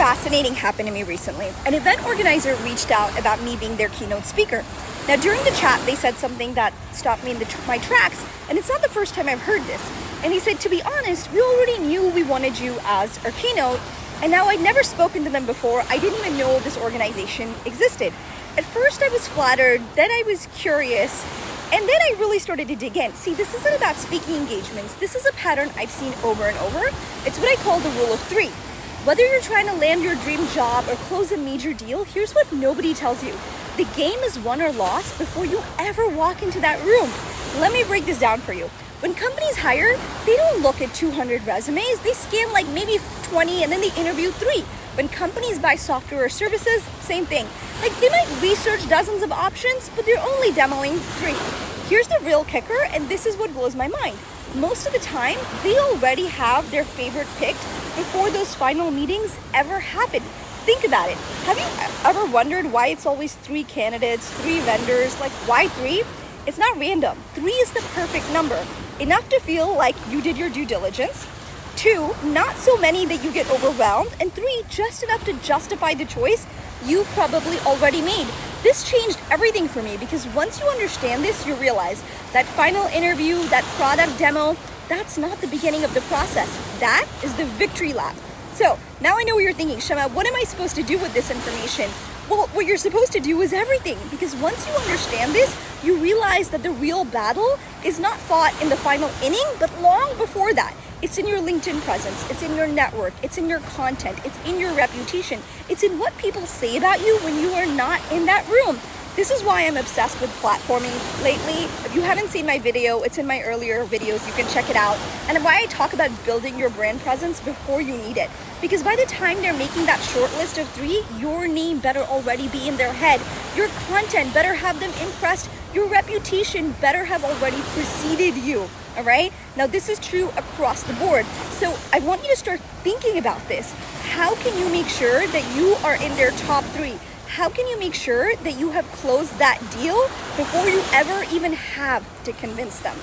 fascinating happened to me recently. An event organizer reached out about me being their keynote speaker. Now, during the chat, they said something that stopped me in my tracks, and it's not the first time I've heard this. And he said, to be honest, we already knew we wanted you as our keynote, and now I'd never spoken to them before. I didn't even know this organization existed. At first, I was flattered, then I was curious, and then I really started to dig in. See, this isn't about speaking engagements. This is a pattern I've seen over and over. It's what I call the rule of three. Whether you're trying to land your dream job or close a major deal, here's what nobody tells you. The game is won or lost before you ever walk into that room. Let me break this down for you. When companies hire, they don't look at 200 resumes. They scan like maybe 20 and then they interview 3. When companies buy software or services, same thing. Like they might research dozens of options, but they're only demoing 3. Here's the real kicker, and this is what blows my mind. Most of the time, they already have their favorite picked before those final meetings ever happen. Think about it. Have you ever wondered why it's always 3 candidates, 3 vendors? Like, why 3? It's not random. 3 is the perfect number. Enough to feel like you did your due diligence. 2, not so many that you get overwhelmed. And 3, just enough to justify the choice you probably already made. This changed everything for me because once you understand this, you realize that final interview, that product demo, that's not the beginning of the process. That is the victory lap. So now I know what you're thinking, Shama, what am I supposed to do with this information? Well, what you're supposed to do is everything, because once you understand this, you realize that the real battle is not fought in the final inning, but long before that. It's in your LinkedIn presence, it's in your network, it's in your content, it's in your reputation, it's in what people say about you when you are not in that room. This is why I'm obsessed with platforming lately. If you haven't seen my video, it's in my earlier videos, you can check it out. And why I talk about building your brand presence before you need it. Because by the time they're making that short list of 3, your name better already be in their head. Your content better have them impressed. Your reputation better have already preceded you. All right? Now this is true across the board. So I want you to start thinking about this. How can you make sure that you are in their top 3? How can you make sure that you have closed that deal before you ever even have to convince them?